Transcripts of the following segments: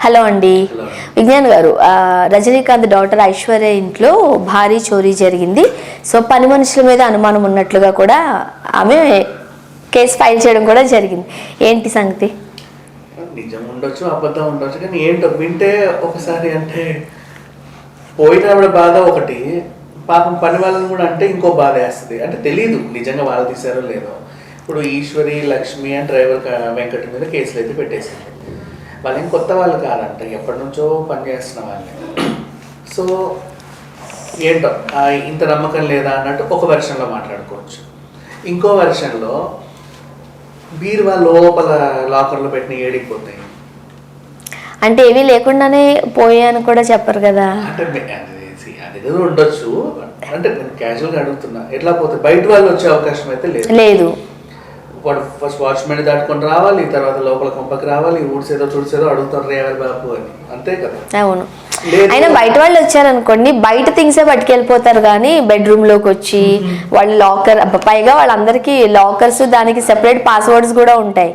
Hello అండి, విజ్ఞాన్ గారు. Rajinikanth daughter Aishwarya ఇంట్లో భారీ చోరీ జరిగింది. సో పని మనుషుల మీద అనుమానం ఉన్నట్లుగా కూడా ఆమె కేసు ఫైల్ చేయడం కూడా జరిగింది. ఏంటి సంగతి? నిజం ఉండొచ్చు, అబద్ధం ఉండొచ్చు, కానీ ఏంటో వింటే ఒకసారి అంటే పోయిన బాధ ఒకటి, పాపం పని వాళ్ళని కూడా అంటే ఇంకో బాధ వేస్తుంది. అంటే తెలియదు నిజంగా వాళ్ళు తీసారో లేదో. ఇప్పుడు ఈశ్వరి, లక్ష్మి అండ్ డ్రైవర్ వెంకట మీద కేసులు అయితే పెట్టేసింది. వాళ్ళు ఏం కొత్త వాళ్ళు కాదంట, ఎప్పటి నుంచో పనిచేస్తున్న వాళ్ళే. సో ఏంటో ఇంత నమ్మకం లేదా అన్నట్టు ఒక వెర్షన్లో మాట్లాడుకోవచ్చు. ఇంకో వెర్షన్లో బీరువా లోపల లాకర్లో పెట్టిన ఏడిపోతాయి అంటే ఏమీ లేకుండానే పోయాను కూడా చెప్పరు కదా. అంటే అది ఏదో ఉండొచ్చు. అంటే నేను క్యాజువల్గా అడుగుతున్నా, ఎట్లా పోతే బయట వాళ్ళు వచ్చే అవకాశం అయితే లేదు. వాడు ఫస్ట్ వాచ్మెన్ దాటుకొని రావాలి, తర్వాత లోపల కొంపకి రావాలి, ఊడ్సేదో తుడిసేదో అడుగుతారు రేవర్ బాబు అని, అంతే కదా. అవును, అయినా బయట వాళ్ళు వచ్చారనుకోండి, బయట థింగ్సే పట్టుకెళ్ళిపోతారు కానీ బెడ్రూమ్ లోకి వచ్చి వాళ్ళు లాకర్, పైగా వాళ్ళందరికీ లాకర్స్, దానికి సెపరేట్ పాస్వర్డ్స్ కూడా ఉంటాయి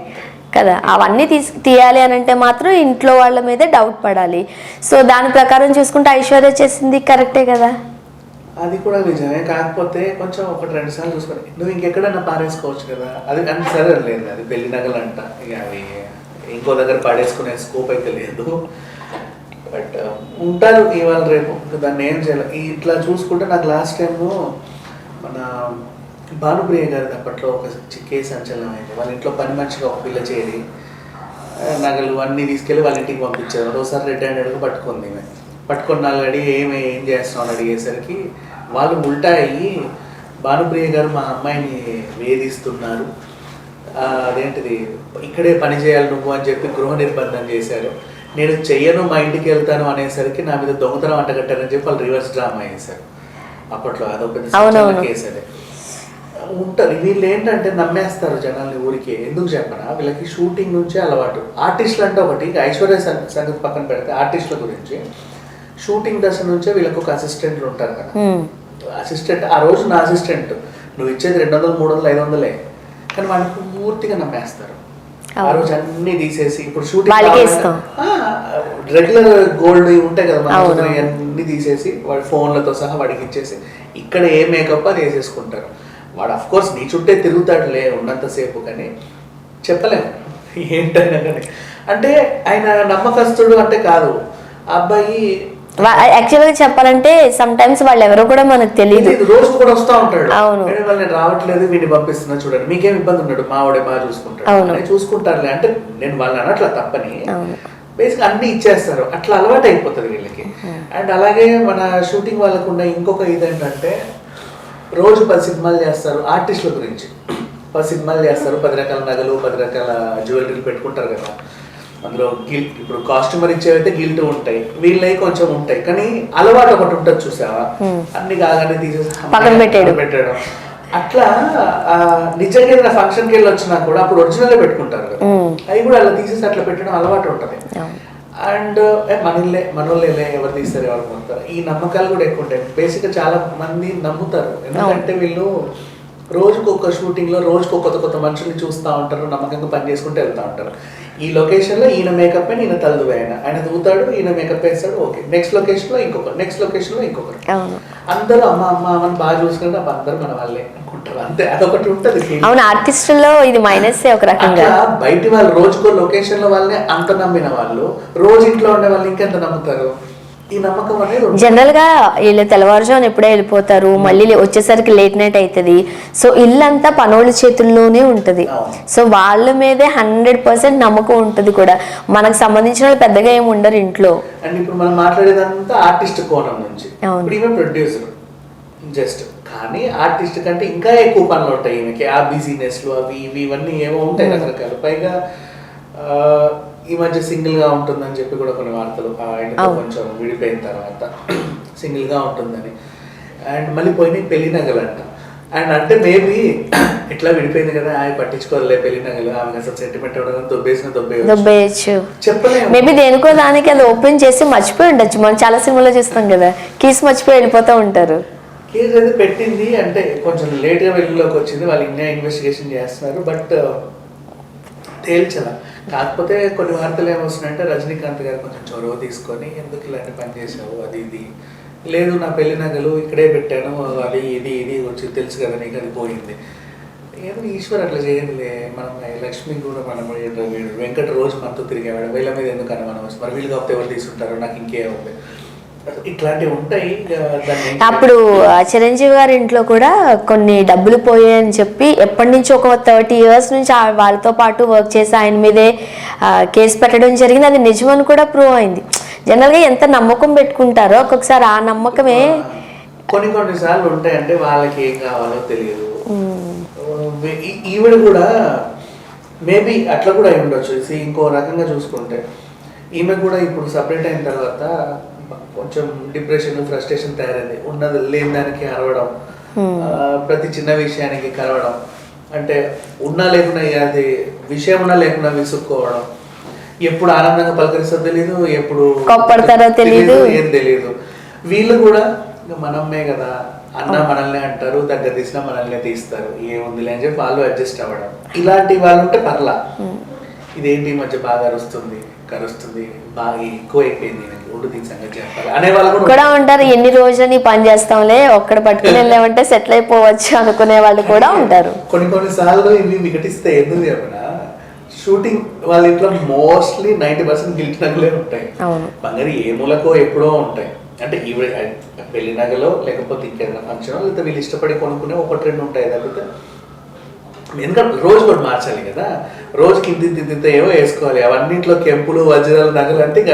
కదా. అవన్నీ తీయాలి అని అంటే మాత్రం ఇంట్లో వాళ్ళ మీదే డౌట్ పడాలి. సో దాని ప్రకారం చూసుకుంటే ఐశ్వర్య చేసింది కరెక్టే కదా. అది కూడా నిజమే, కాకపోతే కొంచెం ఒకటి రెండు సార్లు చూసుకొని నువ్వు ఇంకెక్కడన్నా పారేసుకోవచ్చు కదా. అది అంటే సరే లేదు, అది పెళ్లి నగలు అంట, ఇక అవి ఇంకో దగ్గర పాడేసుకునే స్కోప్ అయితే లేదు. బట్ ఉంటారు ఇవాళ రేపు, దాన్ని ఏం చేయాలి. ఇట్లా చూసుకుంటే నాకు లాస్ట్ టైము మన భానుప్రియ గారి అప్పట్లో ఒక కేసు సంచలనం అయింది. వాళ్ళ ఇంట్లో పని మనిషిగా ఒక పిల్ల చేరి నగలు అన్నీ తీసుకెళ్ళి వాళ్ళ ఇంటికి పంపించారు. ఒకసారి రెడ్ హ్యాండెడ్గా పట్టుకుంది. పట్టుకున్న వాళ్ళు అడిగి ఏం చేస్తున్నావు అని అడిగేసరికి వాళ్ళు ఉల్టా అయ్యి, భానుప్రియ గారు మా అమ్మాయిని వేధిస్తున్నారు, అదేంటిది ఇక్కడే పని చేయాలి నువ్వు అని చెప్పి గృహ నిర్బంధం చేశారు, నేను చెయ్యను మా ఇంటికి వెళ్తాను అనేసరికి నా మీద దొంగతనం అంటగట్టారని చెప్పి వాళ్ళు రివర్స్ డ్రామా వేశారు. అప్పట్లో అదొక పెద్ద కేసు. అదే ఉంటారు వీళ్ళు, ఏంటంటే నమ్మేస్తారు జనాల్ని ఊరికే. ఎందుకు చెప్పనా, వీళ్ళకి షూటింగ్ నుంచే అలవాటు. ఆర్టిస్టులు అంటే ఒకటి, ఐశ్వర్య సంగతి పక్కన పెడితే ఆర్టిస్టుల గురించి షూటింగ్ దశ నుంచే వీళ్ళకి ఒక అసిస్టెంట్లు ఉంటారు కదా. అసిస్టెంట్ ఆ రోజు నా అసిస్టెంట్, నువ్వు ఇచ్చేది 200, 300, 500, కానీ వాళ్ళకి పూర్తిగా నమ్మేస్తారు. ఆ రోజు అన్ని తీసేసి, ఇప్పుడు షూటింగ్ రెగ్యులర్ గోల్డ్ ఉంటాయి కదా మన అన్ని తీసేసి వాడి ఫోన్లతో సహా వాడికి ఇచ్చేసి ఇక్కడ ఏ మేకప్ అది వేసేసుకుంటారు. వాడు అఫ్ కోర్స్ నీ చుట్టే తిరుగుతాడులే ఉన్నంతసేపు, కానీ చెప్పలేము ఏంటైనా కానీ. అంటే ఆయన నమ్మకస్తుడు అంటే కాదు. ఆ అబ్బాయి యాక్చువల్గా చెప్పాలంటే సమ్ టైమ్స్ వాళ్ళు ఎవరో కూడా మనకు తెలియదు. రోజు కూడా వస్తూ ఉంటాడు. అవును, నేను రావట్లేదు వీడిని పంపిస్తున్నా చూడండి, మీకేం ఇబ్బంది ఉన్నాడు, మా వాడే బాగా చూసుకుంటాడు, చూసుకుంటారులే అంటే నేను వాళ్ళని అనట్లా తప్పని. బేసిక్ అన్ని ఇచ్చేస్తారు, అట్లా అలవాటు అయిపోతుంది వీళ్ళకి. అండ్ అలాగే మన షూటింగ్ వాళ్ళకు ఉన్న ఇంకొక ఇదేంటంటే, రోజు 10 సినిమాలు చేస్తారు. ఆర్టిస్టుల గురించి 10 సినిమాలు చేస్తారు, 10 రకాల నగలు, 10 రకాల జ్యువెలరీలు పెట్టుకుంటారు కదా. అందులో గిల్ట్, ఇప్పుడు కాస్ట్యూమర్ ఇచ్చేవైతే గిల్ట్ ఉంటాయి, వీళ్ళవి కొంచెం ఉంటాయి, కానీ అలవాటు ఒకటి ఉంటుంది చూసావా, అన్ని కాగానే తీసేసి పెట్టడం. అట్లా నిజంగా ఏదైనా ఫంక్షన్కి వెళ్ళి వచ్చినా కూడా అప్పుడు ఒరిజినల్ పెట్టుకుంటారు కదా, అవి కూడా అలా తీసేసి అట్లా పెట్టడం అలవాటు ఉంటుంది. అండ్ మనోళ్ళే ఎవరు తీస్తారు, ఎవరు పొందుతారు, ఈ నమ్మకాలు కూడా ఎక్కువ ఉంటాయి. బేసిక్గా చాలా మంది నమ్ముతారు, ఎందుకంటే వీళ్ళు రోజుకు ఒక షూటింగ్లో రోజుకు కొత్త కొత్త మనుషుల్ని చూస్తూ ఉంటారు, నమ్మకంగా పని చేసుకుంటూ వెళ్తూ ఉంటారు. ఈ లొకేషన్లో ఈయన మేకప్ అని ఈయన తలదు, ఆయన దూతాడు, ఈయన మేకప్ వేస్తాడు, ఓకే. నెక్స్ట్ లొకేషన్లో ఇంకొకరు, నెక్స్ట్ లొకేషన్లో ఇంకొకరు, అందరూ అమ్మ అమ్మ అని బాగా చూసుకుంటే అందరూ మన వాళ్ళే అనుకుంటారు, అంతే. అదొకటి ఉంటుంది. అవును, ఆర్టిస్టుల్లో ఇది మైనస్ ఒక రకంగా. బయట వాళ్ళు రోజుకో లొకేషన్లో వాళ్ళనే అంత నమ్మిన వాళ్ళు రోజు ఇంట్లో ఉండే వాళ్ళు ఇంకెంత నమ్ముతారు. ఈ నమ్మకం అనేది జనరల్ గా వీళ్ళు తెల్లవారుజామున ఎప్పుడే వెళ్ళిపోతారు, మళ్ళీ వచ్చేసరికి లేట్ నైట్ అవుతుంది. సో ఇల్లంతా పనోళ్ళ చేతుల్లోనే ఉంటది. సో వాళ్ళ మీదే 100% నమ్మకం ఉంటుంది కూడా. మనకు సంబంధించిన వాళ్ళు పెద్దగా ఏమి ఉండరు ఇంట్లో. అండ్ ఇప్పుడు మనం మాట్లాడేదంతా ఆర్టిస్ట్ కోణం నుంచి, ప్రొడ్యూసర్ జస్ట్, కానీ ఆర్టిస్ట్ కంటే ఇంకా ఎక్కువ పనులు ఉంటాయి ఈమెకి. ఆ బిజీనెస్లు అవి ఇవన్నీ ఏమో ఉంటాయి రకరకాలు. పైగా ఈ మధ్య సింగిల్ గా ఉంటుందని చెప్పి కూడా కొన్ని వార్తలు, ఆయనతో కొంచెం విడిపోయిన తర్వాత సింగిల్ గా ఉంటుందని. అండ్ మళ్ళీ పోయినాయి పెళ్లి నగలంట. అండ్ అంటే మేబీ ఇట్లా విడిపోయింది కదా, ఆయన పట్టించుకోలే పెళ్లి నగలు, ఆమె అసలు సెంటిమెంట్ దొబ్బేయచ్చు, చెప్పలేము. మేబీ దేనికో దానికి అది ఓపెన్ చేసి మర్చిపోయి ఉండొచ్చు. మనం చాలా సినిమాలో చూస్తాం కదా, కీస్ మర్చిపోయి వెళ్ళిపోతూ ఉంటారు. కేసు అయితే పెట్టింది, అంటే కొంచెం లేట్గా వెలుగులోకి వచ్చింది, వాళ్ళు ఇంకా ఇన్వెస్టిగేషన్ చేస్తున్నారు, బట్ తేల్చలా. కాకపోతే కొన్ని వార్తలు ఏమొస్తున్నాయంటే రజనీకాంత్ గారు కొంచెం చొరవ తీసుకొని ఎందుకు ఇలాంటి పని చేసావు అది ఇది, లేదు నా పెళ్లి నగలు ఇక్కడే పెట్టాను అది ఇది వచ్చి తెలుసు కదా నీకు అది పోయింది. ఏదో ఈశ్వర్ అట్లా చేయదులే, మనం లక్ష్మి కూడా మనం వెంకట రోజు మనతో తిరిగేవాడు, వీళ్ళ మీద ఎందుకన్నా మనం మరి వీళ్ళు కాకపోతే ఎవరు తీసుకుంటారు నాకు ఇంకేముంది, ఇట్లాంటివి ఉంటాయి. అప్పుడు చిరంజీవి గారి ఇంట్లో కూడా కొన్ని డబ్బులు పోయాయని చెప్పి ఎప్పటి నుంచి ఒక 30 years నుంచి వాళ్ళతో పాటు వర్క్ చేసి ఆయన మీదే కేసు పెట్టడం జరిగింది. అది నిజమని కూడా ప్రూవ్ అయింది. జనరల్గా ఎంత నమ్మకం పెట్టుకుంటారో ఒక్కొక్కసారి ఆ నమ్మకమే కొన్నిసార్లు ఉంటాయంటే వాళ్ళకి ఏం కావాలో తెలియదు. ఈవిడ కూడా మేబీ అట్లా కూడా అయి ఉండొచ్చు. ఇంకో రకంగా చూసుకుంటే ఈమె కూడా ఇప్పుడు సపరేట్ అయిన తర్వాత కొంచెం డిప్రెషన్ ఫ్రస్ట్రేషన్ తయారైంది. ఉన్నది లేని దానికి అరవడం, ప్రతి చిన్న విషయానికి కరవడం, అంటే ఉన్నా లేకున్నా అది విషయం ఉన్నా లేకున్నా విసుక్కోవడం, ఎప్పుడు ఆనందంగా పలకరిస్తారో తెలియదు, ఎప్పుడు కోప్పడతారో తెలియదు, ఏం తెలియదు. వీళ్ళు కూడా మనమే కదా అన్న మనల్ని అంటారు, దగ్గర తీసినా మనల్ని తీస్తారు, ఏముందిలే అని చెప్పి వాళ్ళు అడ్జస్ట్ అవ్వడం. ఇలాంటి వాళ్ళు ఉంటే పర్లా. ఇదేంటి ఈ మధ్య బాగా కరుస్తుంది బాగా ఎక్కువ అయిపోయింది ఉండు దీని సంగతి చెప్పాలి అనే వాళ్ళు కూడా ఉంటారు. ఎన్ని రోజులని పని చేస్తాంలే ఒక్కడ పట్టుకుని వెళ్ళామంటే సెటిల్ అయిపోవచ్చు అనుకునే వాళ్ళు కూడా ఉంటారు. కొన్నిసార్లు ఇవి వికటిస్తే ఎందుకు చెప్పనా, షూటింగ్ వాళ్ళ ఇంట్లో మోస్ట్లీ 90% గిల్ట్ నగలే ఉంటాయి. బంగారు ఏ మూలకో ఎప్పుడో ఉంటాయి. అంటే ఈవిడ పెళ్లి నగలో లేకపోతే ఇంకేదైనా ఫంక్షన్ లేకపోతే వీళ్ళు ఇష్టపడి కొనుక్కునే 1-2 ఉంటాయి. తప్పితే ఎందుకంటే రోజు కూడా మార్చాలి కదా, రోజుకి ఇంత ఏవో వేసుకోవాలి. అవన్నింటిలో కెంపులు వజ్రాలు నగలు అంటే ఇక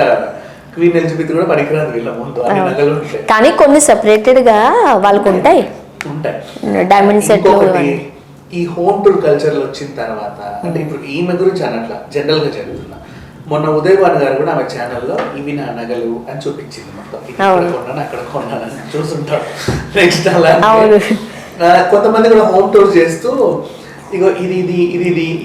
క్వీన్ ఎలిజబెత్ కూడా పనికిరాదు వీళ్ళ ముందు, అన్ని నగలు ఉంటాయి. కానీ కొన్ని సెపరేటెడ్ గా వాళ్ళకు ఉంటాయి. Diamond set. ఈ హోమ్ టూర్ కల్చర్ వచ్చిన తర్వాత అంటే ఇప్పుడు ఈమె గురించి అనట్లా, జనరల్ గా జరుగుతున్నా. మొన్న ఉదయభాను గారు కూడా ఆమె ఛానల్లో ఇవి నా నగలు అని చూపించింది. మొత్తం ఇక్కడ కొన్నాను అక్కడ కొన్నాను అని చూస్తుంటాడు. నెక్స్ట్ అలా కొంతమంది కూడా హోమ్ టూర్ చేస్తూ ఇగో ఇది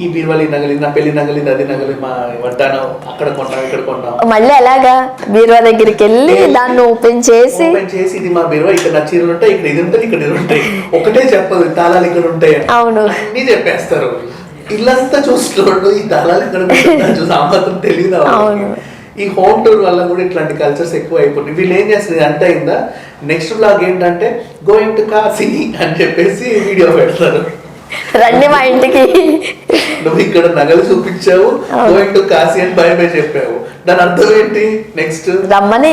ఈ బీరువాళి నగలి, నా పెళ్లి నగలి, అది నగలి, మా వడ్డాను అక్కడ కొన్నాం ఇక్కడ కొన్నాం. మళ్ళీ అలాగా బీరువా దగ్గరికి వెళ్ళి దాన్ని ఓపెన్ చేసి ఇది మా బీరువా, ఇక్కడ నా చీరలు ఉంటాయి, ఇక్కడ ఇది ఉంటుంది, ఇక్కడ ఇది ఉంటాయి, ఒకటే చెప్పదు తాళాలు ఇక్కడ ఉంటాయి అవును అన్ని చెప్పేస్తారు. ఇల్లంతా చూస్తున్నాడు ఈ తాళాలు ఇక్కడ చూసి మాత్రం తెలియదు. ఈ హోమ్ టూర్ వల్ల కూడా ఇట్లాంటి కల్చర్స్ ఎక్కువ అయిపోతుంది. వీళ్ళు ఏం చేస్తుంది అంటే అయిందా, నెక్స్ట్ బ్లాగ్ ఏంటంటే గోయింగ్ టు కాశీ అని చెప్పేసి వీడియో పెడతారు. రండి మా ఇంటికి, నువ్వు ఇక్కడ నగలు చూపించావు, గోయింగ్ టు కాశీ అని బై చెప్పావు, దాని అర్థం ఏంటి, నెక్స్ట్ రమ్మని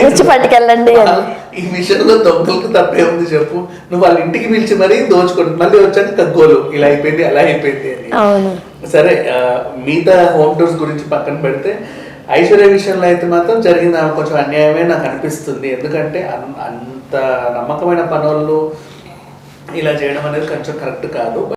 వచ్చి పట్టుకెళ్ళండి. ఈ విషయంలో దొంగలకు తప్పే ఉంది చెప్పు, నువ్వు వాళ్ళ ఇంటికి పిలిచి మరీ దోచుకోండి, మళ్ళీ వచ్చాక కగ్గోలు ఇలా అయిపోయింది అలా అయిపోయింది అని. సరే, మిగతా హోమ్ టూర్స్ గురించి పక్కన పెడితే ఐశ్వర్య విషయంలో అయితే మాత్రం జరిగింది ఆమె కొంచెం అన్యాయమే నాకు అనిపిస్తుంది. ఎందుకంటే అంత నమ్మకమైన పనులు ఇలా చేయడం అనేది కొంచెం కరెక్ట్ కాదు.